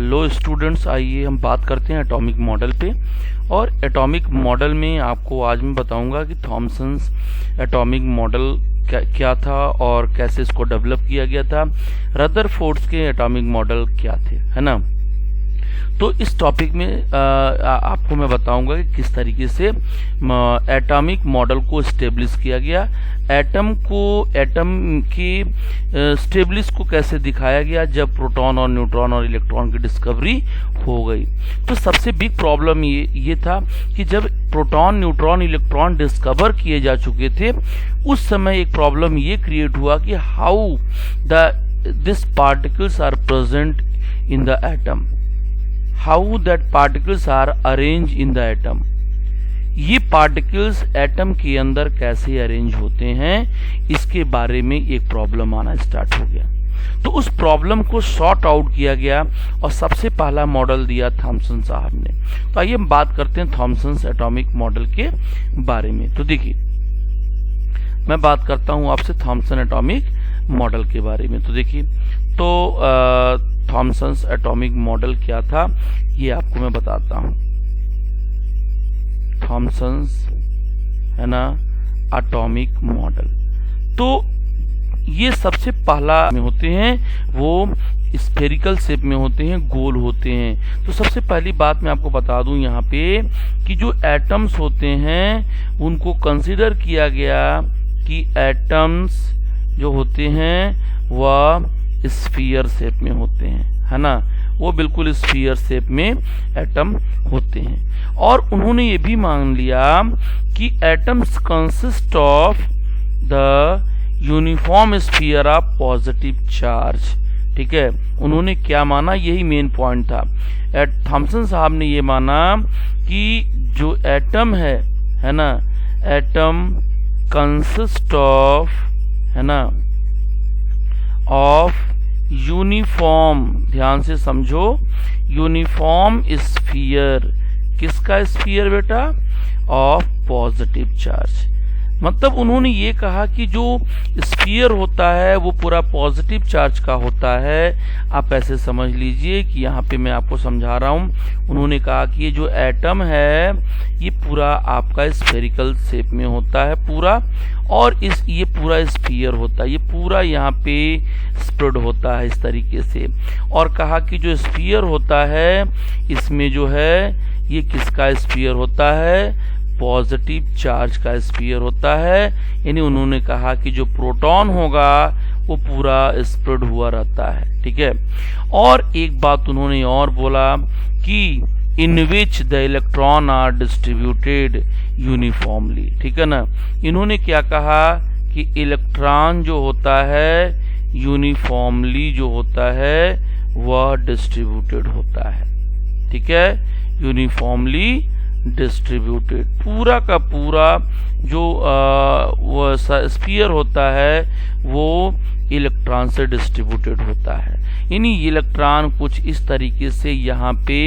Hello students, आइए हम बात करते हैं एटॉमिक मॉडल पे। और एटॉमिक मॉडल में आपको आज मैं बताऊंगा कि थॉमसन्स एटॉमिक मॉडल क्या था और कैसे इसको डेवलप किया गया था, रदरफोर्ड्स के एटॉमिक मॉडल क्या थे, है ना। तो इस टॉपिक में आपको मैं बताऊंगा कि किस तरीके से एटॉमिक मॉडल को स्टेब्लिश किया गया, एटम की स्टेब्लिश को कैसे दिखाया गया जब प्रोटॉन और न्यूट्रॉन और इलेक्ट्रॉन की डिस्कवरी हो गई। तो सबसे बिग प्रॉब्लम ये था कि जब प्रोटॉन न्यूट्रॉन इलेक्ट्रॉन डिस्कवर किए जा चुके थे, उस समय एक प्रॉब्लम ये क्रिएट हुआ कि how this particles are present in the atom, how that particles are arrange in the atom. ये पार्टिकल्स एटम के अंदर कैसे अरेंज होते हैं, इसके बारे में एक प्रॉब्लम आना स्टार्ट हो गया। तो उस प्रॉब्लम को सॉर्ट आउट किया गया और सबसे पहला मॉडल दिया थॉमसन साहब ने। तो आइए हम बात करते हैं थॉमसन्स एटॉमिक मॉडल के बारे में। तो देखिए, मैं बात करता हूं आपसे थॉमसन एटॉमिक मॉडल के बारे में। तो देखिए, तो थॉमसन्स एटॉमिक मॉडल क्या था ये आपको मैं बताता हूं। थॉमसन्स, है ना, एटॉमिक मॉडल, तो ये सबसे पहला में होते हैं, वो स्फेरिकल शेप में होते हैं, गोल होते हैं। तो सबसे पहली बात मैं आपको बता दूं यहाँ पे कि जो एटम्स होते हैं उनको कंसीडर किया गया कि एटम्स जो होते हैं वह स्फीयर शेप में होते हैं, है ना, वो बिल्कुल स्फीयर शेप में एटम होते हैं। और उन्होंने ये भी मान लिया कि atoms consist of the uniform sphere of positive charge. ठीक है, उन्होंने क्या माना, यही मेन पॉइंट था। थॉमसन साहब ने ये माना कि जो एटम है ना, एटम कंसिस्ट ऑफ, है ना, ऑफ यूनिफॉर्म, ध्यान से समझो, यूनिफॉर्म स्फीयर। किसका स्फीयर बेटा? Of positive charge. मतलब उन्होंने ये कहा कि जो स्फीयर होता है वो पूरा पॉजिटिव चार्ज का होता है। आप ऐसे समझ लीजिए कि यहाँ पे मैं आपको समझा रहा हूँ। उन्होंने कहा कि ये जो एटम है ये पूरा आपका स्फेरिकल शेप में होता है पूरा, और ये पूरा स्फीयर होता है, ये पूरा यहाँ पे स्प्रेड होता है इस तरीके से। और कहा कि जो स्फीयर होता है इसमें जो है ये किसका स्फीयर होता है? पॉजिटिव चार्ज का स्फीयर होता है। यानी उन्होंने कहा कि जो प्रोटॉन होगा वो पूरा स्प्रेड हुआ रहता है। ठीक है, और एक बात उन्होंने और बोला कि in which the electron are distributed uniformly. ठीक है ना, इन्होंने क्या कहा कि इलेक्ट्रॉन जो होता है यूनिफॉर्मली जो होता है वह डिस्ट्रीब्यूटेड होता है। ठीक है, यूनिफॉर्मली डिस्ट्रीब्यूटेड, पूरा का पूरा जो वो स्फीयर होता है वो इलेक्ट्रॉन से डिस्ट्रीब्यूटेड होता है। यानी इलेक्ट्रॉन कुछ इस तरीके से यहाँ पे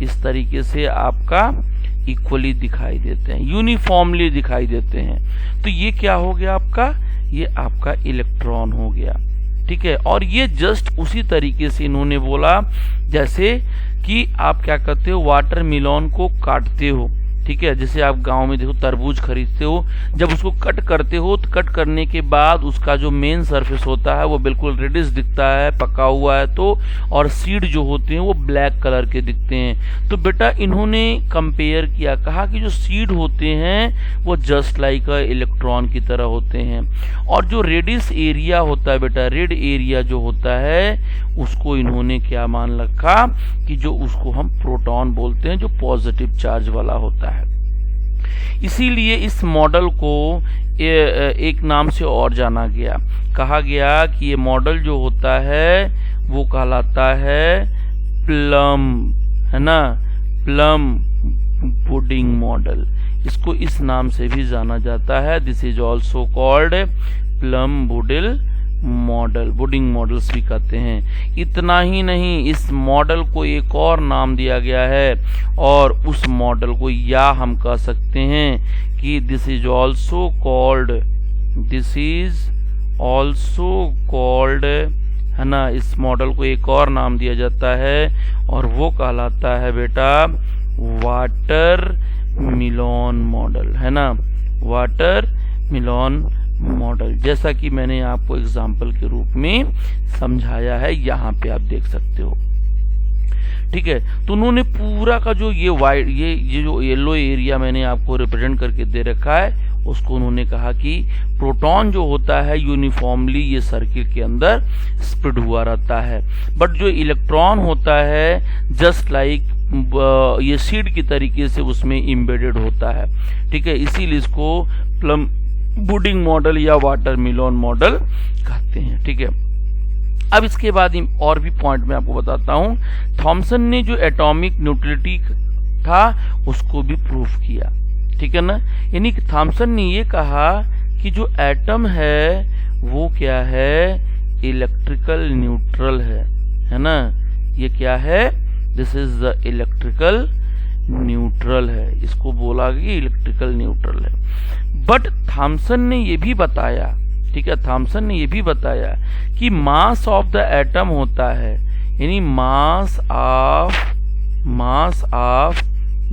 इस तरीके से आपका इक्वली दिखाई देते हैं, यूनिफॉर्मली दिखाई देते हैं। तो ये क्या हो गया आपका? ये आपका इलेक्ट्रॉन हो गया। ठीक है, और ये जस्ट उसी तरीके से इन्होंने बोला जैसे कि आप क्या करते हो, वाटरमेलन को काटते हो। ठीक है, जैसे आप गांव में देखो तरबूज खरीदते हो, जब उसको कट करते हो तो कट करने के बाद उसका जो मेन सरफेस होता है वो बिल्कुल रेडिश दिखता है, पका हुआ है तो, और सीड जो होते हैं वो ब्लैक कलर के दिखते हैं। तो बेटा इन्होंने कंपेयर किया, कहा कि जो सीड होते हैं वो जस्ट लाइक इलेक्ट्रॉन की तरह होते हैं, और जो रेडिश एरिया होता है बेटा, रेड एरिया जो होता है उसको इन्होंने क्या मान रखा कि जो उसको हम प्रोटॉन बोलते हैं, जो पॉजिटिव चार्ज वाला होता है। इसीलिए इस मॉडल को एक नाम से और जाना गया, कहा गया कि ये मॉडल जो होता है वो कहलाता है प्लम, है ना, प्लम पुडिंग मॉडल। इसको इस नाम से भी जाना जाता है। This is also called plum pudding models भी कहते हैं। इतना ही नहीं, इस मॉडल को एक और नाम दिया गया है, और उस मॉडल को या हम कह सकते हैं कि दिस इज ऑल्सो कॉल्ड है ना। इस मॉडल को एक और नाम दिया जाता है और वो कहलाता है बेटा वाटर मिलोन मॉडल, है ना, वाटर मिलोन मॉडल, जैसा कि मैंने आपको एग्जाम्पल के रूप में समझाया है, यहाँ पे आप देख सकते हो। ठीक है, तो उन्होंने पूरा का जो ये वाइट ये जो येलो एरिया मैंने आपको रिप्रेजेंट करके दे रखा है, उसको उन्होंने कहा कि प्रोटॉन जो होता है यूनिफॉर्मली ये सर्किल के अंदर स्प्रेड हुआ रहता है, बट जो इलेक्ट्रॉन होता है जस्ट लाइक ये सीड की तरीके से उसमें एम्बेडेड होता है। ठीक है, इसीलिए इसको प्लम पुडिंग मॉडल या वाटर मिलोन मॉडल कहते हैं। ठीक है, अब इसके बाद और भी पॉइंट मैं आपको बताता हूं। थॉमसन ने जो एटॉमिक न्यूट्रलिटी था उसको भी प्रूफ किया। ठीक है ना, यानी कि थॉमसन ने ये कहा कि जो एटम है वो क्या है, इलेक्ट्रिकल न्यूट्रल है ना। ये क्या है, this is the electrical neutral है, इसको बोला कि इलेक्ट्रिकल न्यूट्रल है। बट थॉमसन ने ये भी बताया, ठीक है, थॉमसन ने ये भी बताया कि मास ऑफ द एटम होता है, यानी मास ऑफ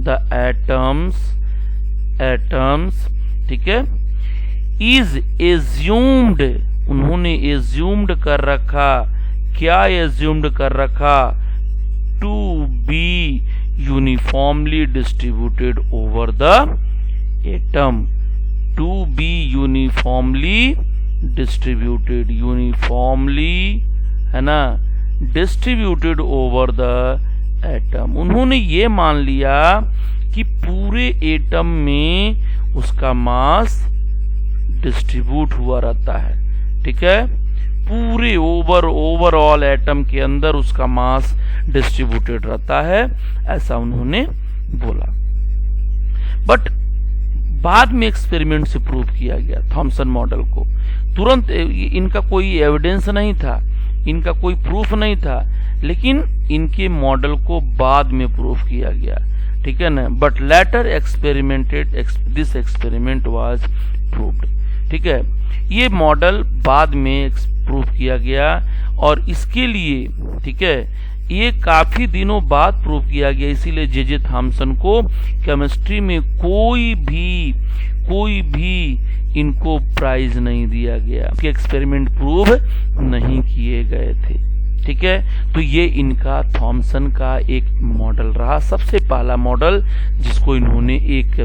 द एटम्स, ठीक है, इज एज्यूम्ड, उन्होंने एज्यूम्ड कर रखा, क्या एज्यूम्ड कर रखा, to be uniformly distributed over the atom, to be uniformly distributed, uniformly, है ना, डिस्ट्रीब्यूटेड ओवर द एटम। उन्होंने ये मान लिया कि पूरे एटम में उसका मास डिस्ट्रीब्यूट हुआ रहता है। ठीक है, पूरे ओवरऑल एटम के अंदर उसका मास डिस्ट्रीब्यूटेड रहता है, ऐसा उन्होंने बोला। बट बाद में एक्सपेरिमेंट से प्रूव किया गया थॉमसन मॉडल को। तुरंत इनका कोई एविडेंस नहीं था, इनका कोई प्रूफ नहीं था, लेकिन इनके मॉडल को बाद में प्रूफ किया गया। ठीक है ना, but later this experiment was proved. ठीक है, ये मॉडल बाद में प्रूफ किया गया और इसके लिए, ठीक है, ये काफी दिनों बाद प्रूव किया गया, इसीलिए जे थॉमसन को केमिस्ट्री में कोई भी इनको प्राइज नहीं दिया गया, कि एक्सपेरिमेंट प्रूव नहीं किए गए थे। ठीक है, तो ये इनका थॉमसन का एक मॉडल रहा, सबसे पहला मॉडल जिसको इन्होंने एक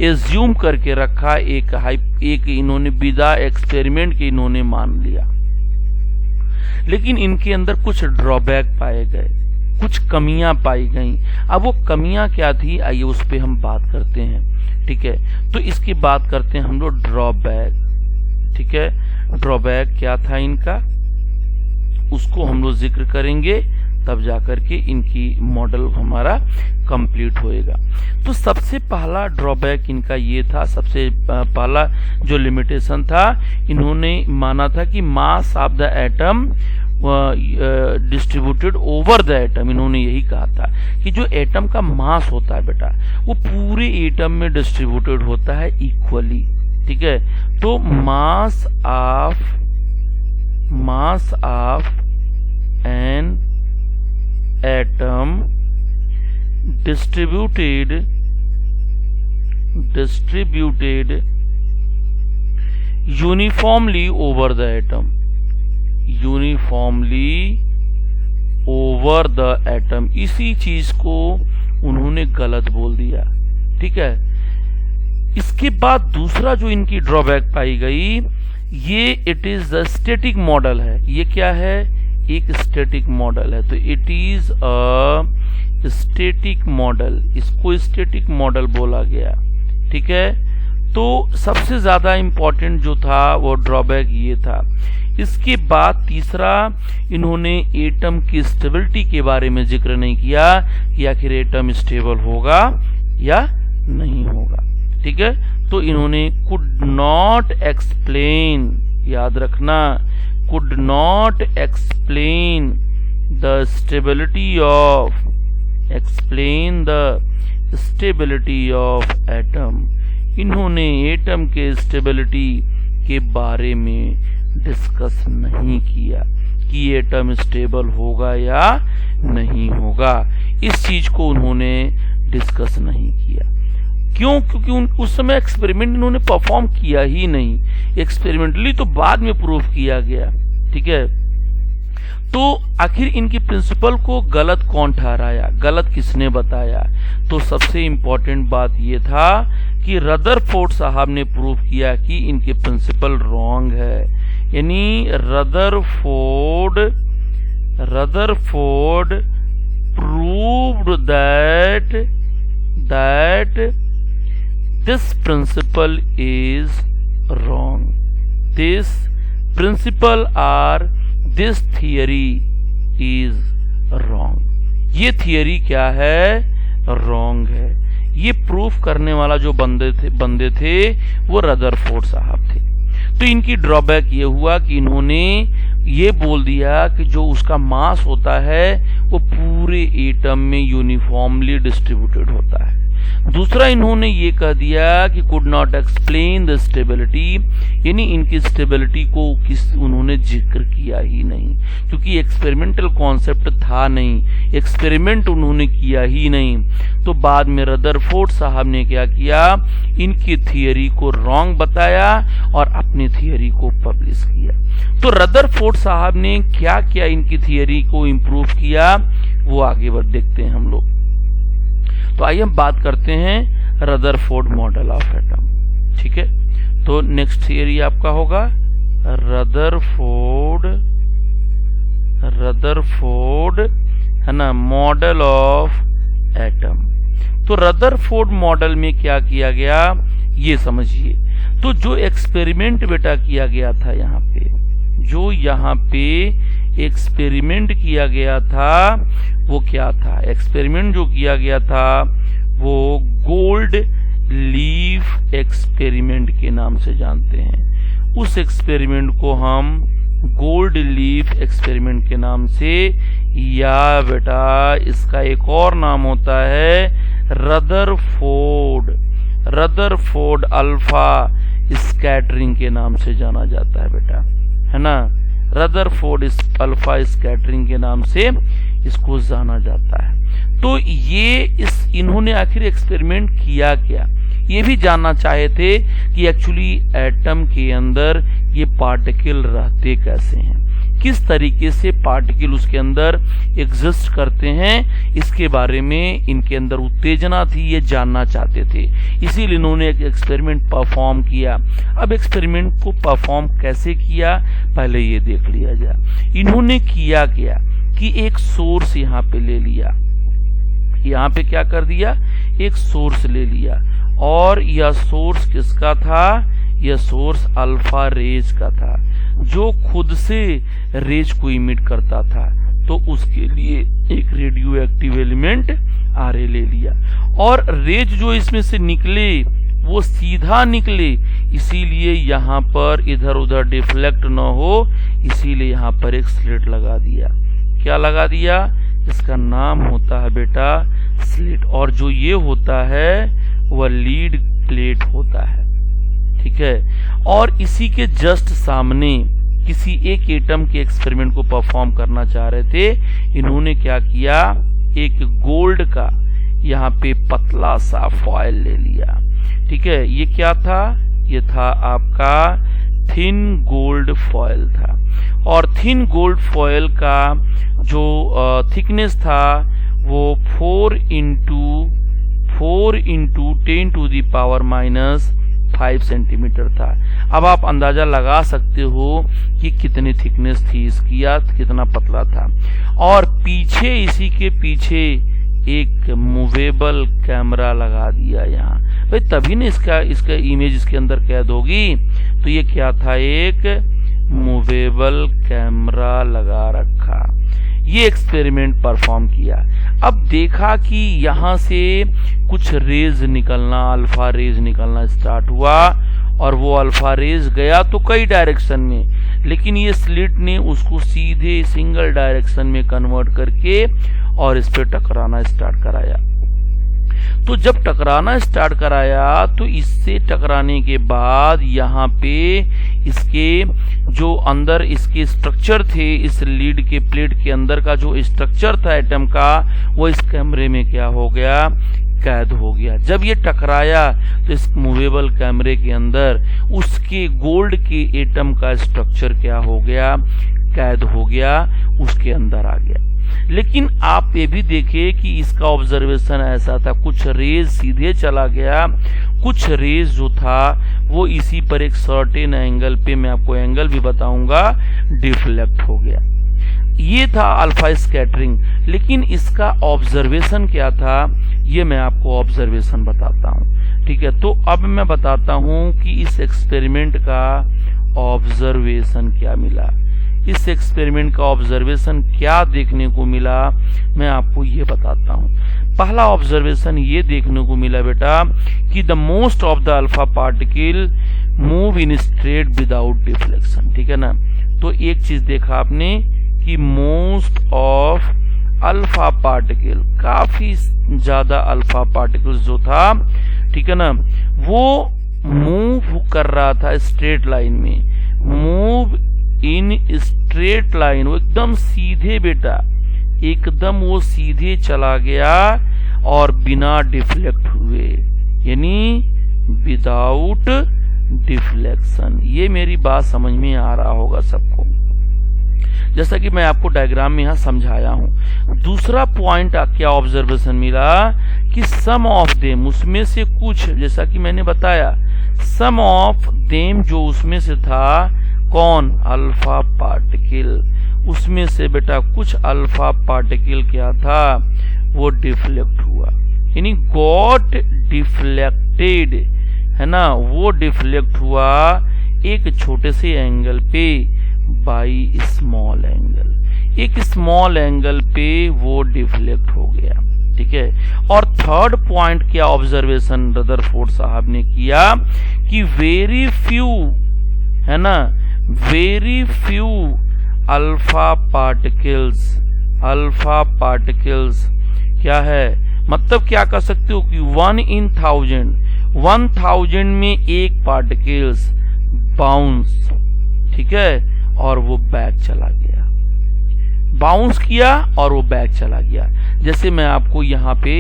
एज्यूम करके रखा, एक इन्होंने विदा एक्सपेरिमेंट के इन्होंने मान लिया। लेकिन इनके अंदर कुछ ड्रॉबैक पाए गए, कुछ कमियां पाई गईं। अब वो कमियां क्या थी, आइए उस पे हम बात करते हैं। ठीक है, तो इसकी बात करते हैं हम लोग ड्रॉबैक। ठीक है, ड्रॉबैक क्या था इनका, उसको हम लोग जिक्र करेंगे, तब जाकर के इनकी मॉडल हमारा कंप्लीट होएगा। तो सबसे पहला ड्रॉबैक इनका ये था, सबसे पहला जो लिमिटेशन था, इन्होंने माना था कि mass of the atom distributed over the atom. इन्होंने यही कहा था कि जो एटम का मास होता है बेटा, वो पूरे एटम में डिस्ट्रीब्यूटेड होता है इक्वली। ठीक है, तो mass of an atom distributed uniformly over the atom, इसी चीज को उन्होंने गलत बोल दिया। ठीक है, इसके बाद दूसरा जो इनकी ड्रॉबैक पाई गई, ये it is the static model है। ये क्या है, एक स्टैटिक मॉडल है, तो it is a static model, इसको स्टैटिक मॉडल बोला गया। ठीक है, तो सबसे ज्यादा इंपॉर्टेंट जो था वो ड्रॉबैक ये था। इसके बाद तीसरा, इन्होंने एटम की स्टेबिलिटी के बारे में जिक्र नहीं किया कि आखिर एटम स्टेबल होगा या नहीं होगा। ठीक है, तो इन्होंने कुड नॉट एक्सप्लेन, याद रखना, could not explain the stability of atom. इन्होंने एटम के स्टेबिलिटी के बारे में डिस्कस नहीं किया कि एटम स्टेबल होगा या नहीं होगा। इस चीज को उन्होंने डिस्कस नहीं किया। क्यों? क्योंकि उस समय एक्सपेरिमेंट इन्होंने परफॉर्म किया ही नहीं। एक्सपेरिमेंटली तो बाद में प्रूव किया गया। ठीक है, तो आखिर इनकी प्रिंसिपल को गलत कौन ठहराया, गलत किसने बताया? तो सबसे इंपॉर्टेंट बात यह था कि रदरफोर्ड साहब ने प्रूव किया कि इनके प्रिंसिपल रॉन्ग है। यानी Rutherford proved that this principle is wrong. This principle or this theory is wrong. ये थियरी क्या है? रॉन्ग है। ये प्रूफ करने वाला जो बंदे थे वो रदरफोर्ड साहब थे। तो इनकी ड्रॉबैक ये हुआ कि इन्होंने ये बोल दिया कि जो उसका मास होता है वो पूरे एटम में यूनिफॉर्मली डिस्ट्रीब्यूटेड होता है। दूसरा, इन्होंने ये कह दिया कि could not explain the stability, यानी इनकी स्टेबिलिटी को उन्होंने जिक्र किया ही नहीं, क्योंकि एक्सपेरिमेंटल कॉन्सेप्ट था नहीं, एक्सपेरिमेंट उन्होंने किया ही नहीं। तो बाद में रदरफोर्ड साहब ने क्या किया? इनकी थियरी को रॉन्ग बताया और अपनी थियरी को पब्लिश किया। तो रदरफोर्ड साहब ने क्या किया? इनकी थियरी को इंप्रूव किया, वो आगे बढ़ देखते हैं हम लोग। तो आइए हम बात करते हैं रदरफोर्ड मॉडल ऑफ एटम। ठीक है, तो नेक्स्ट थियरी आपका होगा रदरफोर्ड है ना, मॉडल ऑफ एटम। तो रदरफोर्ड मॉडल में क्या किया गया ये समझिए। तो जो एक्सपेरिमेंट बेटा किया गया था यहाँ पे एक्सपेरिमेंट किया गया था वो क्या था? एक्सपेरिमेंट जो किया गया था वो गोल्ड लीफ एक्सपेरिमेंट के नाम से जानते हैं। उस एक्सपेरिमेंट को हम गोल्ड लीफ एक्सपेरिमेंट के नाम से, या बेटा इसका एक और नाम होता है रदरफोर्ड अल्फा स्कैटरिंग के नाम से जाना जाता है बेटा, है ना। रदरफोर्ड अल्फा स्कैटरिंग के नाम से इसको जाना जाता है। तो ये इन्होंने आखिर एक्सपेरिमेंट किया क्या, ये भी जानना चाहे थे कि एक्चुअली एटम के अंदर ये पार्टिकल रहते कैसे हैं, किस तरीके से पार्टिकल उसके अंदर एग्जिस्ट करते हैं, इसके बारे में इनके अंदर उत्तेजना थी, ये जानना चाहते थे। इसीलिए इन्होंने एक एक्सपेरिमेंट परफॉर्म किया। अब एक्सपेरिमेंट को परफॉर्म कैसे किया पहले ये देख लिया जाए। इन्होंने किया क्या कि एक सोर्स यहाँ पे ले लिया, यहाँ पे क्या कर दिया, एक सोर्स ले लिया, और यह सोर्स किसका था, यह सोर्स अल्फा रेज का था जो खुद से रेज को इमिट करता था। तो उसके लिए एक रेडियो एक्टिव एलिमेंट आरए ले लिया, और रेज जो इसमें से निकले वो सीधा निकले, इसीलिए यहाँ पर इधर उधर डिफ्लेक्ट न हो, इसीलिए यहाँ पर एक स्लिट लगा दिया। क्या लगा दिया, इसका नाम होता है बेटा स्लिट, और जो ये होता है वह लीड प्लेट होता है। ठीक है, और इसी के जस्ट सामने किसी एक एटम के एक्सपेरिमेंट को परफॉर्म करना चाह रहे थे। इन्होंने क्या किया, एक गोल्ड का यहाँ पे पतला सा फॉयल ले लिया। ठीक है, ये क्या था, ये था आपका थिन गोल्ड फॉयल था, और थिन गोल्ड फॉयल का जो थिकनेस था वो 4 into 10⁻⁵ सेंटीमीटर था। अब आप अंदाजा लगा सकते हो कि कितनी थिकनेस थी इसकी या कितना पतला था। और पीछे, इसी के पीछे एक मूवेबल कैमरा लगा दिया यहाँ भाई, तभी ना इसका इमेज इसके अंदर कैद होगी। तो ये क्या था, एक मूवेबल कैमरा लगा रखा। ये एक्सपेरिमेंट परफॉर्म किया। अब देखा कि यहाँ से कुछ रेज निकलना, अल्फा रेज निकलना स्टार्ट हुआ, और वो अल्फा रेज गया तो कई डायरेक्शन में, लेकिन ये स्लिट ने उसको सीधे सिंगल डायरेक्शन में कन्वर्ट करके और इस पे टकराना स्टार्ट कराया। तो जब टकराना स्टार्ट कराया तो इससे टकराने के बाद यहाँ पे इसके जो अंदर इसके स्ट्रक्चर थे, इस लीड के प्लेट के अंदर का जो स्ट्रक्चर था एटम का, वो इस कैमरे में क्या हो गया, कैद हो गया। जब ये टकराया तो इस मूवेबल कैमरे के अंदर उसके गोल्ड के एटम का स्ट्रक्चर क्या हो गया, कैद हो गया, उसके अंदर आ गया। लेकिन आप ये भी देखिए कि इसका ऑब्जर्वेशन ऐसा था, कुछ रेज सीधे चला गया, कुछ रेज जो था वो इसी पर एक सर्टेन एंगल पे, मैं आपको एंगल भी बताऊंगा, डिफ्लेक्ट हो गया। ये था अल्फा स्कैटरिंग। लेकिन इसका ऑब्जर्वेशन क्या था, ये मैं आपको ऑब्जर्वेशन बताता हूँ। ठीक है, तो अब मैं बताता हूँ कि इस एक्सपेरिमेंट का ऑब्जर्वेशन क्या मिला। इस एक्सपेरिमेंट का ऑब्जर्वेशन क्या देखने को मिला, मैं आपको ये बताता हूँ। पहला ऑब्जर्वेशन ये देखने को मिला बेटा कि the most of the alpha particle move in straight without deflection. ठीक है ना, तो एक चीज देखा आपने कि मोस्ट ऑफ अल्फा पार्टिकल, काफी ज्यादा अल्फा पार्टिकल्स जो था, ठीक है ना, वो मूव कर रहा था स्ट्रेट लाइन में, मूव इन स्ट्रेट लाइन, वो एकदम सीधे बेटा, एकदम वो सीधे चला गया और बिना डिफ्लेक्ट हुए, यानी विदाउट डिफ्लेक्शन। ये मेरी बात समझ में आ रहा होगा सबको, जैसा कि मैं आपको डायग्राम में यहां समझाया हूं। दूसरा पॉइंट क्या ऑब्जर्वेशन मिला कि सम ऑफ देम, उसमें से कुछ, जैसा कि मैंने बताया, सम ऑफ देम जो उसमें से था, कौन, अल्फा पार्टिकल, उसमें से बेटा कुछ अल्फा पार्टिकल क्या था, वो डिफ्लेक्ट हुआ, यानी गॉट डिफ्लेक्टेड, है ना, वो डिफ्लेक्ट हुआ एक छोटे से एंगल पे बाई स्मॉल एंगल, एक स्मॉल एंगल पे वो डिफ्लेक्ट हो गया। ठीक है, और थर्ड पॉइंट क्या ऑब्जर्वेशन रदरफोर्ड साहब ने किया कि वेरी फ्यू, है ना, very few alpha particles, alpha particles क्या है, मतलब क्या कर सकते हो कि 1 in 1000 में एक पार्टिकल्स बाउंस, ठीक है, और वो बैक चला गया, बाउंस किया और वो बैक चला गया। जैसे मैं आपको यहाँ पे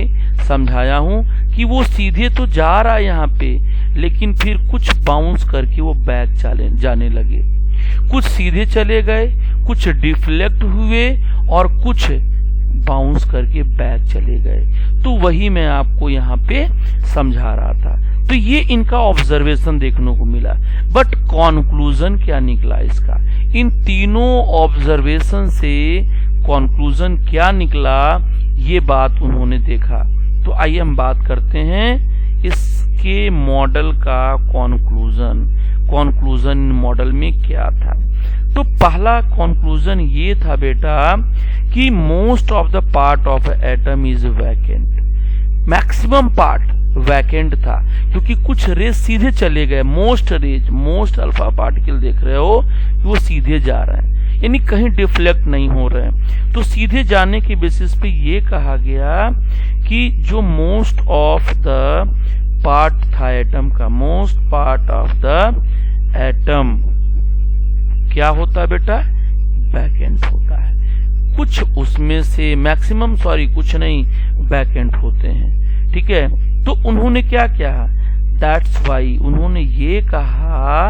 समझाया हूं कि वो सीधे तो जा रहा है यहाँ पे, लेकिन फिर कुछ बाउंस करके वो बैक जाने लगे, कुछ सीधे चले गए, कुछ डिफ्लेक्ट हुए और कुछ बाउंस करके बैक चले गए। तो वही मैं आपको यहाँ पे समझा रहा था। तो ये इनका ऑब्जर्वेशन देखने को मिला, बट कॉन्क्लूजन क्या निकला इसका, इन तीनों ऑब्जर्वेशन से कॉन्क्लूजन क्या निकला, ये बात उन्होंने देखा। तो आइए हम बात करते हैं इसके मॉडल का कॉन्क्लूजन, कॉन्क्लूजन मॉडल में क्या था। तो पहला कॉन्क्लूजन ये था बेटा कि most of the part of atom is vacant, maximum part vacant था, क्योंकि कुछ रेज सीधे चले गए, most rays, most alpha particle देख रहे हो कि वो सीधे जा रहे हैं, यानी कहीं डिफ्लेक्ट नहीं हो रहे हैं। तो सीधे जाने के बेसिस पे ये कहा गया कि जो मोस्ट ऑफ द पार्ट था एटम का, most part of the atom क्या होता है बेटा, वैकेंट होता है। कुछ उसमें से मैक्सिमम, सॉरी कुछ नहीं, वैकेंट होते हैं। ठीक है, तो उन्होंने क्या किया, दैट्स वाई उन्होंने ये कहा,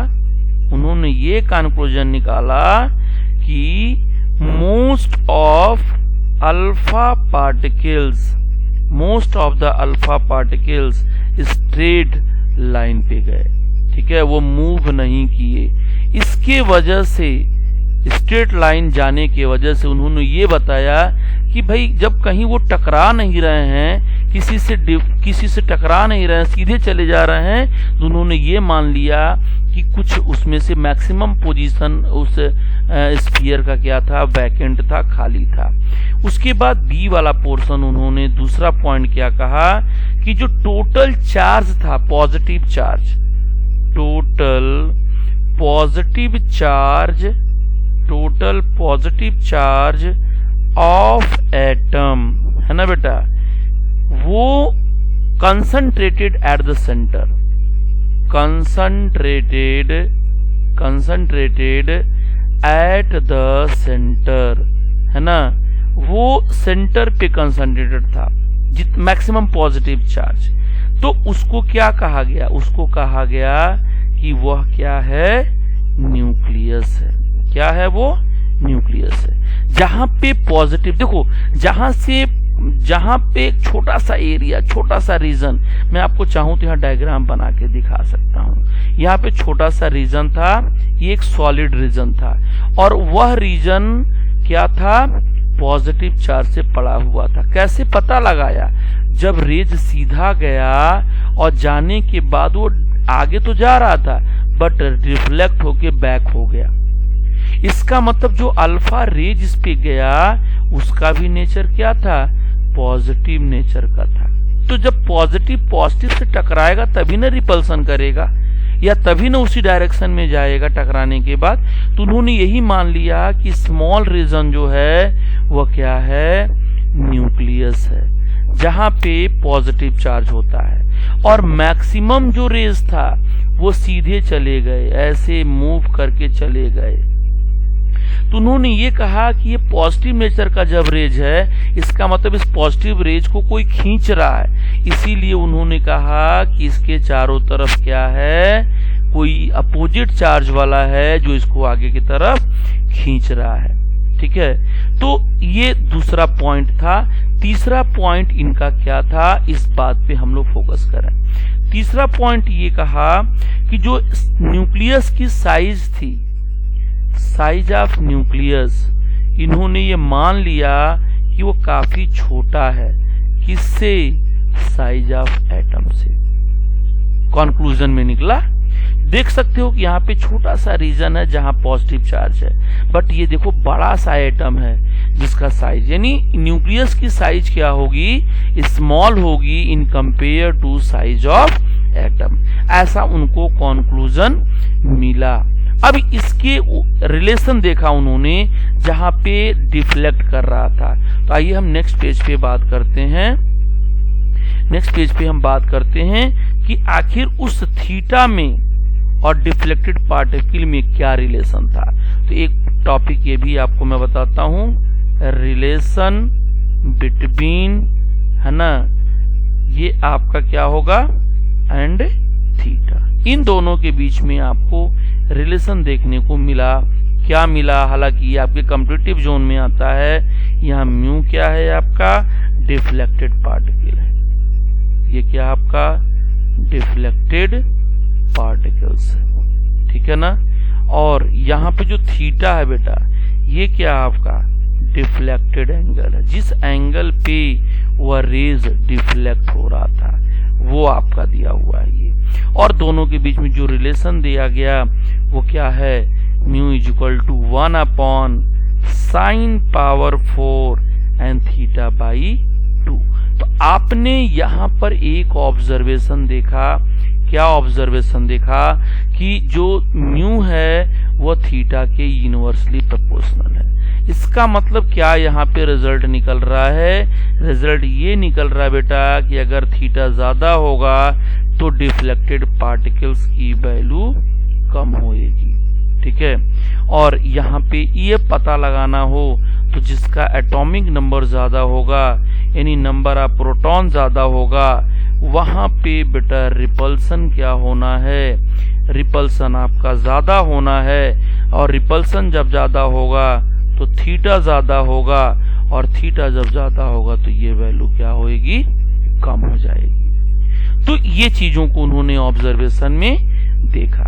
उन्होंने ये कंक्लूजन निकाला कि most of alpha particles, most of the alpha particles straight line पे गए। ठीक है, वो मूव नहीं किए। इसके वजह से, स्ट्रेट लाइन जाने की वजह से उन्होंने ये बताया कि भाई जब कहीं वो टकरा नहीं रहे हैं, किसी से टकरा नहीं रहे हैं, सीधे चले जा रहे हैं, तो उन्होंने ये मान लिया कि कुछ उसमें से मैक्सिमम पोजीशन उस स्फीयर का क्या था, वैकेंट था, खाली था। उसके बाद बी वाला पोर्शन उन्होंने दूसरा पॉइंट क्या कहा कि जो टोटल चार्ज था, positive charge, total positive charge, total positive charge of atom, है ना बेटा, वो concentrated at the centre, concentrated at the centre, है ना, वो सेंटर पे कंसंट्रेटेड था, मैक्सिमम पॉजिटिव चार्ज। तो उसको क्या कहा गया, उसको कहा गया कि वह क्या है, न्यूक्लियस है। क्या है वो, न्यूक्लियस है। जहां पे पॉजिटिव, देखो जहां पे एक छोटा सा एरिया, छोटा सा रीजन, मैं आपको चाहूं तो यहाँ डायग्राम बना के दिखा सकता हूं। यहाँ पे छोटा सा रीजन था, ये एक सॉलिड रीजन था, और वह रीजन क्या था, पॉजिटिव चार्ज से पड़ा हुआ था। कैसे पता लगाया, जब रेज सीधा गया और जाने के बाद वो आगे तो जा रहा था बट रिफ्लेक्ट होके बैक हो गया। इसका मतलब जो अल्फा रेज इस पे गया उसका भी नेचर क्या था, पॉजिटिव नेचर का था। तो जब पॉजिटिव से टकराएगा तभी ना रिपल्सन करेगा, या तभी ना उसी डायरेक्शन में जाएगा टकराने के बाद। तो उन्होंने यही मान लिया कि स्मॉल रीजन जो है वह क्या है, न्यूक्लियस है, जहां पे पॉजिटिव चार्ज होता है। और मैक्सिमम जो रेज था वो सीधे चले गए, ऐसे मूव करके चले गए। तो उन्होंने ये कहा कि ये पॉजिटिव नेचर का जब रेज है, इसका मतलब इस पॉजिटिव रेज को कोई खींच रहा है। इसीलिए उन्होंने कहा कि इसके चारों तरफ क्या है, कोई अपोजिट चार्ज वाला है जो इसको आगे की तरफ खींच रहा है। ठीक है, तो ये दूसरा पॉइंट था। तीसरा पॉइंट इनका क्या था, इस बात पे हम लोग फोकस करें। तीसरा पॉइंट ये कहा कि जो न्यूक्लियस की साइज थी, साइज ऑफ न्यूक्लियस, इन्होंने ये मान लिया कि वो काफी छोटा है। किससे, साइज ऑफ एटम से। कंक्लूजन में निकला, देख सकते हो कि यहाँ पे छोटा सा रीजन है जहां पॉजिटिव चार्ज है, बट ये देखो बड़ा सा एटम है जिसका साइज, यानी न्यूक्लियस की साइज क्या होगी, स्मॉल होगी in compare to size of atom. ऐसा उनको कंक्लूजन मिला। अब इसके रिलेशन देखा उन्होंने जहां पे डिफ्लेक्ट कर रहा था। तो आइए हम नेक्स्ट पेज पे बात करते हैं। नेक्स्ट पेज पे हम बात करते हैं कि आखिर उस थीटा में और डिफ्लेक्टेड पार्टिकल में क्या रिलेशन था। तो एक टॉपिक ये भी आपको मैं बताता हूं, रिलेशन बिटवीन, है ना, ये आपका क्या होगा, एंड थीटा। इन दोनों के बीच में आपको रिलेशन देखने को मिला। क्या मिला, हालांकि ये आपके कॉम्पिटिटिव जोन में आता है। यहाँ म्यू क्या है, आपका डिफ्लेक्टेड पार्टिकल है। ये क्या आपका डिफ्लेक्टेड पार्टिकल्स है, ठीक है ना। और यहाँ पे जो थीटा है बेटा, ये क्या आपका डिफ्लेक्टेड एंगल है, जिस एंगल पे वह रेज डिफ्लेक्ट हो रहा था वो आपका दिया हुआ है ये। और दोनों के बीच में जो रिलेशन दिया गया वो क्या है, mu is equal to 1 upon sine power 4 and theta by 2। तो आपने यहाँ पर एक ऑब्जर्वेशन देखा। क्या ऑब्जर्वेशन देखा कि जो म्यू है वो थीटा के इनवर्सली प्रोपोर्शनल है। इसका मतलब क्या यहाँ पे रिजल्ट निकल रहा है, रिजल्ट ये निकल रहा है बेटा कि अगर थीटा ज्यादा होगा तो डिफ्लेक्टेड पार्टिकल्स की वैल्यू कम होएगी, ठीक है। और यहाँ पे ये पता लगाना हो तो जिसका एटॉमिक नंबर ज्यादा होगा, यानी नंबर ऑफ प्रोटॉन ज्यादा होगा, वहां पे बेटा रिपल्सन क्या होना है, रिपल्सन आपका ज्यादा होना है। और रिपल्सन जब ज्यादा होगा तो थीटा ज्यादा होगा, और थीटा जब ज्यादा होगा तो ये वैल्यू क्या होएगी, कम हो जाएगी। तो ये चीजों को उन्होंने ऑब्जर्वेशन में देखा।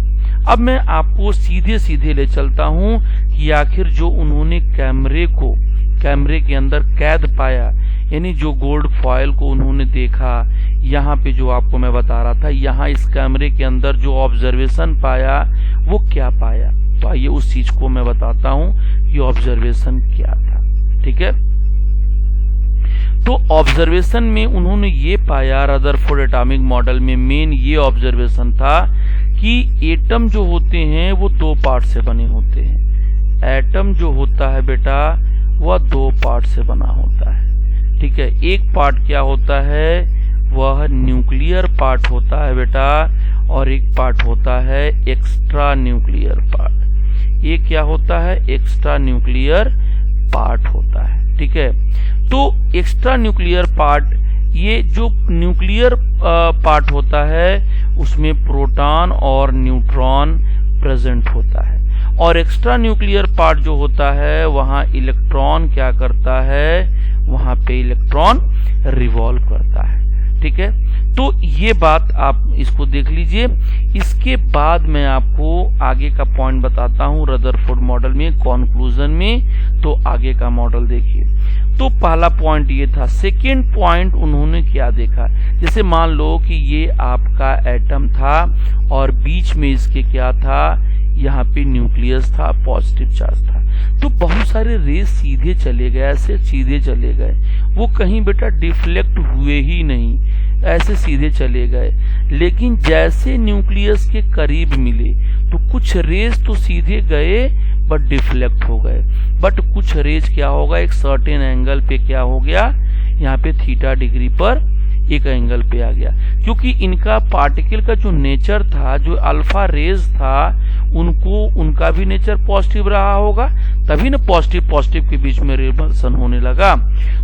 अब मैं आपको सीधे सीधे ले चलता हूं कि आखिर जो उन्होंने कैमरे के अंदर कैद पाया, यानी जो गोल्ड फॉयल को उन्होंने देखा, यहाँ पे जो आपको मैं बता रहा था, यहाँ इस कैमरे के अंदर जो ऑब्जर्वेशन पाया वो क्या पाया। तो आइए उस चीज को मैं बताता हूं कि ऑब्जर्वेशन क्या था, ठीक है। तो ऑब्जर्वेशन में उन्होंने ये पाया, रदरफोर्ड एटॉमिक मॉडल में मेन ये ऑब्जर्वेशन था कि एटम जो होते हैं वो 2 पार्ट से बने होते हैं। एटम जो होता है बेटा वह 2 पार्ट से बना होता है, ठीक है। एक पार्ट क्या होता है, वह न्यूक्लियर पार्ट होता है बेटा, और एक पार्ट होता है एक्स्ट्रा न्यूक्लियर पार्ट। ये क्या होता है? एक्स्ट्रा न्यूक्लियर पार्ट होता है। ठीक है, तो एक्स्ट्रा न्यूक्लियर पार्ट, ये जो न्यूक्लियर पार्ट होता है उसमें प्रोटॉन और न्यूट्रॉन प्रेजेंट होता है, और एक्स्ट्रा न्यूक्लियर पार्ट जो होता है वहां इलेक्ट्रॉन क्या करता है? वहां पे इलेक्ट्रॉन रिवॉल्व करता है। ठीक है, तो ये बात आप इसको देख लीजिए। इसके बाद मैं आपको आगे का पॉइंट बताता हूं रदरफोर्ड मॉडल में, कंक्लूजन में। तो आगे का मॉडल देखिए। तो पहला पॉइंट ये था। सेकेंड पॉइंट उन्होंने क्या देखा? जैसे मान लो कि ये आपका एटम था और बीच में इसके क्या था? यहाँ पे न्यूक्लियस था, पॉजिटिव चार्ज था। तो बहुत सारे रेस सीधे चले गए, ऐसे सीधे चले गए, वो कहीं बेटा डिफ्लेक्ट हुए ही नहीं, ऐसे सीधे चले गए। लेकिन जैसे न्यूक्लियस के करीब मिले तो कुछ रेस तो सीधे गए बट डिफ्लेक्ट हो गए, बट कुछ रेज क्या होगा? एक सर्टेन एंगल पे क्या हो गया? यहाँ पे थीटा डिग्री पर एक एंगल पे आ गया, क्योंकि इनका पार्टिकल का जो नेचर था, जो अल्फा रेज था, उनका भी नेचर पॉजिटिव रहा होगा, तभी ना पॉजिटिव के बीच में रिपल्सन होने लगा।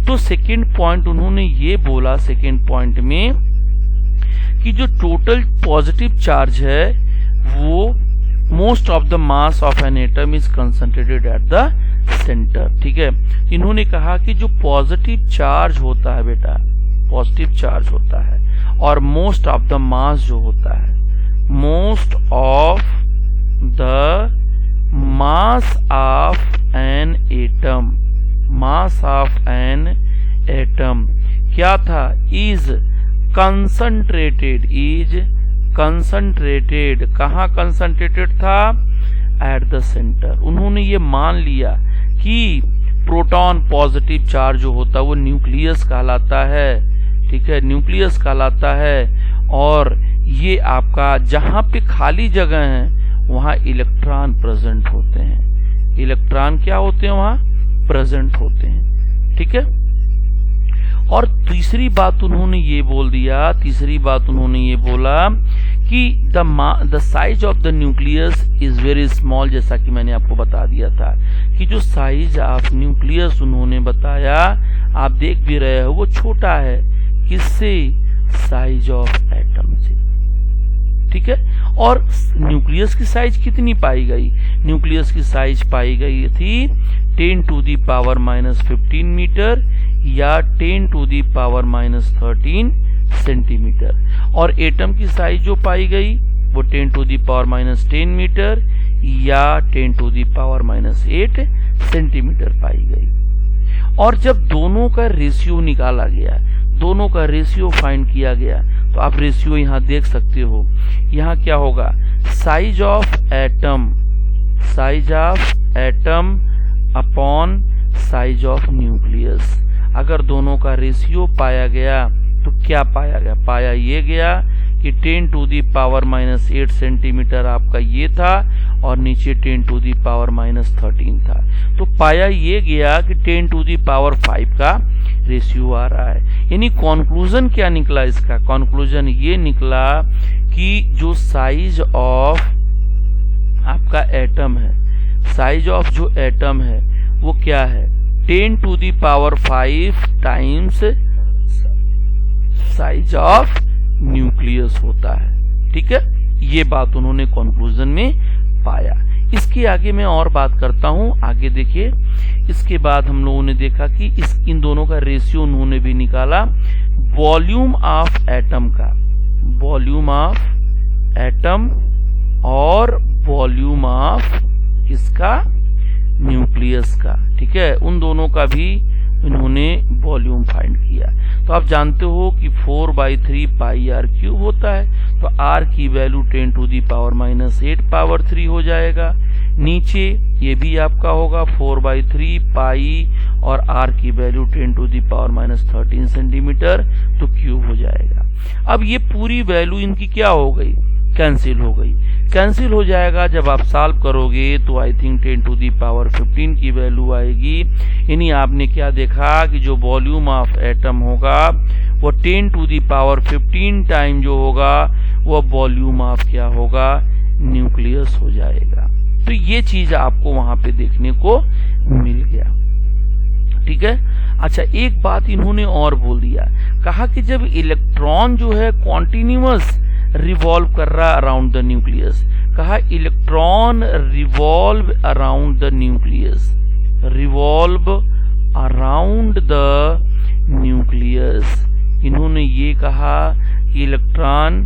तो सेकेंड पॉइंट उन्होंने ये बोला सेकेंड पॉइंट में कि जो टोटल पॉजिटिव चार्ज है वो most of the mass of an atom is concentrated at the centre. ठीक है, इन्होंने कहा कि जो पॉजिटिव चार्ज होता है बेटा, पॉजिटिव चार्ज होता है, और मोस्ट ऑफ द मास जो होता है, most of the mass of an atom, mass of an atom क्या था? इज कंसंट्रेटेड, कहाँ कंसंट्रेटेड था? At the centre. उन्होंने ये मान लिया कि प्रोटॉन पॉजिटिव चार्ज जो होता है वो न्यूक्लियस कहलाता है। ठीक है, न्यूक्लियस कहलाता है, और ये आपका जहां पे खाली जगह है वहां इलेक्ट्रॉन प्रेजेंट होते हैं। इलेक्ट्रॉन क्या होते हैं? वहां प्रेजेंट होते हैं। ठीक है, और तीसरी बात उन्होंने ये बोल दिया, तीसरी बात उन्होंने ये बोला कि the size of the nucleus is very small. जैसा कि मैंने आपको बता दिया था कि जो साइज ऑफ न्यूक्लियस उन्होंने बताया, आप देख भी रहे हो, वो छोटा है। किससे? साइज ऑफ एटम से। ठीक है, और न्यूक्लियस की साइज कितनी पाई गई? न्यूक्लियस की साइज पाई गई थी 10 टू दी पावर -15 मीटर या 10 टू दी पावर -13 सेंटीमीटर, और एटम की साइज जो पाई गई वो 10 टू दी पावर -10 मीटर या 10 टू दी पावर -8 सेंटीमीटर पाई गई। और जब दोनों का रेशियो निकाला गया, दोनों का रेशियो फाइंड किया गया, तो आप रेशियो यहाँ देख सकते हो। यहाँ क्या होगा? Size of atom upon size of nucleus. अगर दोनों का रेशियो पाया गया तो क्या पाया गया? पाया ये गया कि 10 टू दी पावर -8 सेंटीमीटर आपका ये था, और नीचे 10 टू दी पावर -13 था। तो पाया ये गया कि 10 टू दी पावर 5 का रेशियो आ रहा है। यानी कंक्लूजन क्या निकला इसका? कंक्लूजन ये निकला कि जो साइज ऑफ आपका एटम है, साइज ऑफ जो एटम है वो क्या है? 10 to the power 5 times size of nucleus होता है। ठीक है, ये बात उन्होंने कंक्लूजन में पाया। इसके आगे मैं और बात करता हूं, आगे देखिए। इसके बाद हम लोगों ने देखा कि इन दोनों का रेशियो उन्होंने भी निकाला वॉल्यूम ऑफ एटम का, वॉल्यूम ऑफ एटम और वॉल्यूम ऑफ किसका? न्यूक्लियस का। ठीक है, उन दोनों का भी इन्होंने वॉल्यूम फाइंड किया। तो आप जानते हो कि 4/3 पाई आर क्यूब होता है, तो आर की value 10 to the power -8 power 3 हो जाएगा। नीचे ये भी आपका होगा 4/3 पाई और आर की value 10 to the power -13 centimetre, तो क्यूब हो जाएगा। अब ये पूरी वैल्यू इनकी क्या हो गई? कैंसिल हो गई। कैंसिल हो जाएगा जब आप सॉल्व करोगे तो I think 10 to the power 15 की वैल्यू आएगी। यानी आपने क्या देखा कि जो वॉल्यूम ऑफ एटम होगा वो 10⁻15 टाइम जो होगा वो वॉल्यूम ऑफ क्या होगा, न्यूक्लियस हो जाएगा। तो ये चीज आपको वहां पे देखने को मिल गया। ठीक है। अच्छा, एक बात इन्होंने और बोल दिया, कहा कि जब इलेक्ट्रॉन जो है कॉन्टिन्यूअस रिवॉल्व कर रहा अराउंड द न्यूक्लियस, कहा electron revolve around the nucleus, revolve around the nucleus. इन्होंने ये कहा कि इलेक्ट्रॉन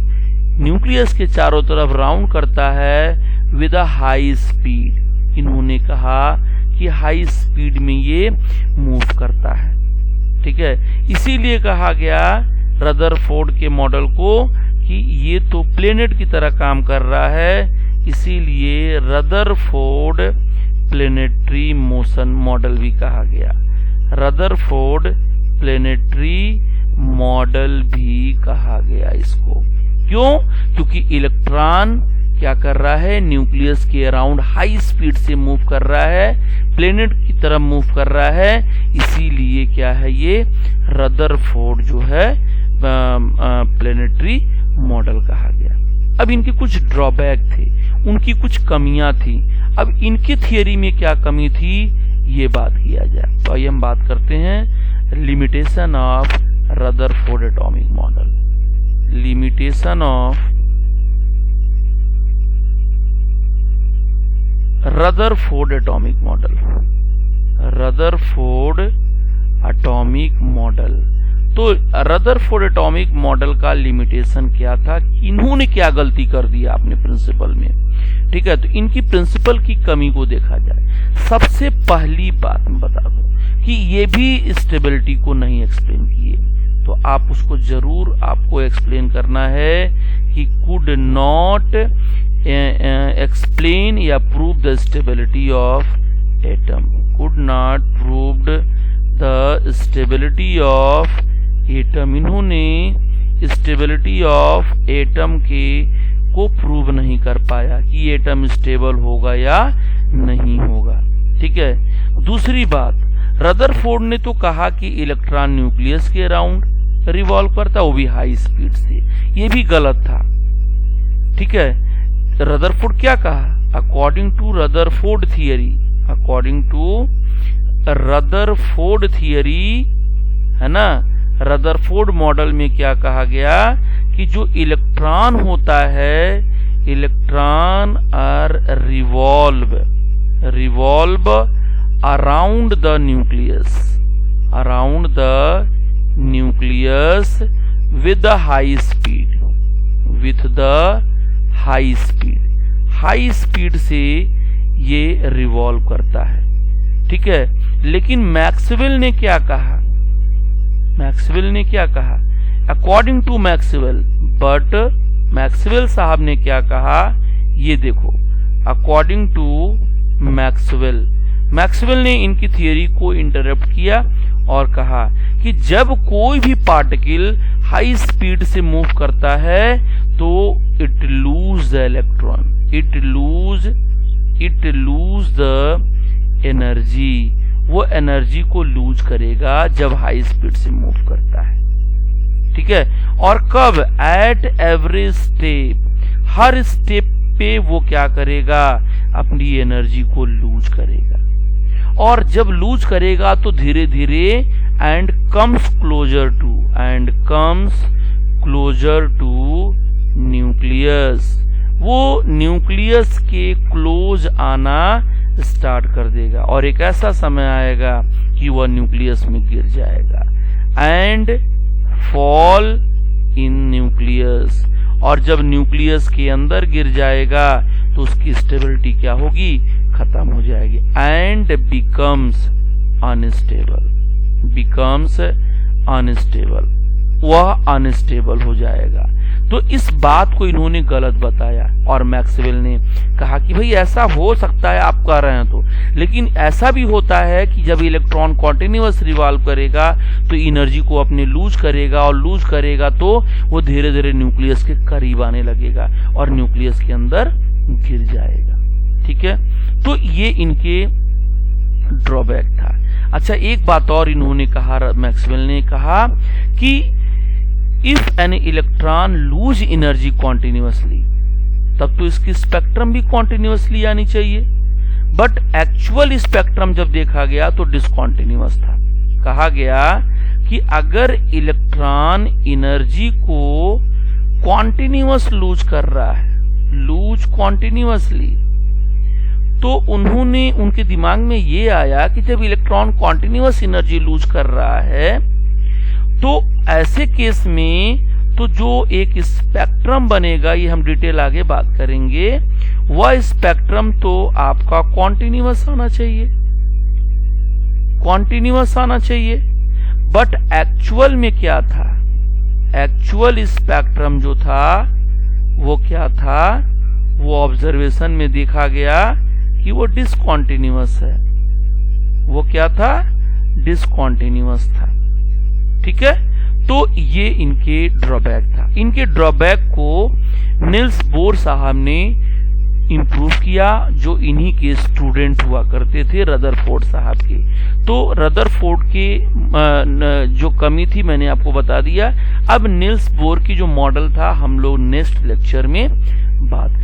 न्यूक्लियस के चारों तरफ राउंड करता है विद अ हाई स्पीड। इन्होंने कहा कि हाई स्पीड में ये मूव करता है। ठीक है, इसीलिए कहा गया रदरफोर्ड के मॉडल को कि ये तो प्लेनेट की तरह काम कर रहा है, इसीलिए रदरफोर्ड प्लेनेटरी मोशन मॉडल भी कहा गया। रदरफोर्ड प्लेनेटरी मॉडल भी कहा गया इसको। क्यों? क्योंकि इलेक्ट्रॉन क्या कर रहा है, न्यूक्लियस के अराउंड हाई स्पीड से मूव कर रहा है, प्लेनेट की तरफ मूव कर रहा है, इसीलिए क्या है ये रदरफोर्ड जो है प्लेनेटरी मॉडल कहा गया। अब इनके कुछ ड्रॉबैक थे, उनकी कुछ कमियां थी। अब इनकी थियरी में क्या कमी थी ये बात किया जाए। तो आइए हम बात करते हैं limitation of Rutherford atomic model. Limitation of Rutherford atomic model. Rutherford atomic model, तो रदरफोर्ड एटॉमिक मॉडल का लिमिटेशन क्या था, इन्होंने क्या गलती कर दिया अपने प्रिंसिपल में। ठीक है, तो इनकी प्रिंसिपल की कमी को देखा जाए। सबसे पहली बात मैं बता दूं कि ये भी स्टेबिलिटी को नहीं एक्सप्लेन किए, तो आप उसको जरूर आपको एक्सप्लेन करना है कि कुड नॉट एक्सप्लेन या prove the stability of atom, could not proved the stability of atom. इन्होंने स्टेबिलिटी ऑफ एटम के को प्रूव नहीं कर पाया कि एटम स्टेबल होगा या नहीं होगा। ठीक है, दूसरी बात, रदरफोर्ड ने तो कहा कि इलेक्ट्रॉन न्यूक्लियस के अराउंड रिवॉल्व करता, वो भी हाई स्पीड से, ये भी गलत था। ठीक है, रदरफोर्ड क्या कहा, according to Rutherford theory, according to Rutherford theory है ना, रदरफोर्ड मॉडल में क्या कहा गया कि जो इलेक्ट्रॉन होता है, electron are revolve around the nucleus, around the nucleus with the high speed, with the high speed, high speed से ये रिवॉल्व करता है। ठीक है, लेकिन मैक्सवेल ने क्या कहा, मैक्सवेल ने क्या कहा, according to Maxwell, but Maxwell साहब ने क्या कहा ये देखो, अकॉर्डिंग टू मैक्सवेल, मैक्सवेल ने इनकी थियरी को इंटरप्ट किया और कहा कि जब कोई भी पार्टिकल हाई स्पीड से मूव करता है तो it lose the electron, it lose the energy, वो एनर्जी को लूज करेगा जब हाई स्पीड से मूव करता है। ठीक है, और कब, at every step, her step पे वो क्या करेगा, अपनी एनर्जी को लूज करेगा, और जब लूज करेगा तो धीरे धीरे and comes closer to nucleus, वो न्यूक्लियस के क्लोज आना स्टार्ट कर देगा और एक ऐसा समय आएगा कि वह न्यूक्लियस में गिर जाएगा एंड फॉल इन न्यूक्लियस, और जब न्यूक्लियस के अंदर गिर जाएगा तो उसकी स्टेबिलिटी क्या होगी, खत्म हो जाएगी एंड बिकम्स अनस्टेबल, वह अनस्टेबल हो जाएगा। तो इस बात को इन्होंने गलत बताया और मैक्सवेल ने कहा कि भाई ऐसा हो सकता है आप कह रहे हैं तो, लेकिन ऐसा भी होता है कि जब इलेक्ट्रॉन कॉन्टिन्यूअस रिवॉल्व करेगा तो एनर्जी को अपने लूज करेगा और लूज करेगा तो वो धीरे धीरे न्यूक्लियस के करीब आने लगेगा और न्यूक्लियस के अंदर गिर जाएगा। ठीक है, तो ये इनके ड्रॉबैक था। अच्छा, एक बात और इन्होंने कहा, मैक्सवेल ने कहा कि if an electron lose energy continuously, तब तो इसकी स्पेक्ट्रम भी कॉन्टिन्यूअसली आनी चाहिए, बट एक्चुअल स्पेक्ट्रम जब देखा गया तो डिसकॉन्टिन्यूअस था। कहा गया कि अगर इलेक्ट्रॉन एनर्जी को कॉन्टिन्यूअस लूज कर रहा है, लूज कॉन्टिन्यूअसली, तो उनके दिमाग में ये आया कि जब इलेक्ट्रॉन कॉन्टिन्यूअस एनर्जी लूज कर रहा है तो ऐसे केस में तो जो एक स्पेक्ट्रम बनेगा, ये हम डिटेल आगे बात करेंगे, वह स्पेक्ट्रम तो आपका कॉन्टिन्यूअस आना चाहिए, कॉन्टिन्यूअस आना चाहिए। बट एक्चुअल में क्या था, एक्चुअल स्पेक्ट्रम जो था वो क्या था, वो ऑब्जर्वेशन में देखा गया कि वो डिसकॉन्टिन्यूअस है। वो क्या था, डिसकॉन्टिन्यूअस था। ठीक है, तो ये इनके ड्रॉबैक था। इनके ड्रॉबैक को निल्स बोर साहब ने इंप्रूव किया, जो इन्हीं के स्टूडेंट हुआ करते थे, रदरफोर्ड साहब के। तो रदरफोर्ड के जो कमी थी मैंने आपको बता दिया। अब निल्स बोर की जो मॉडल था हम लोग नेक्स्ट लेक्चर में बात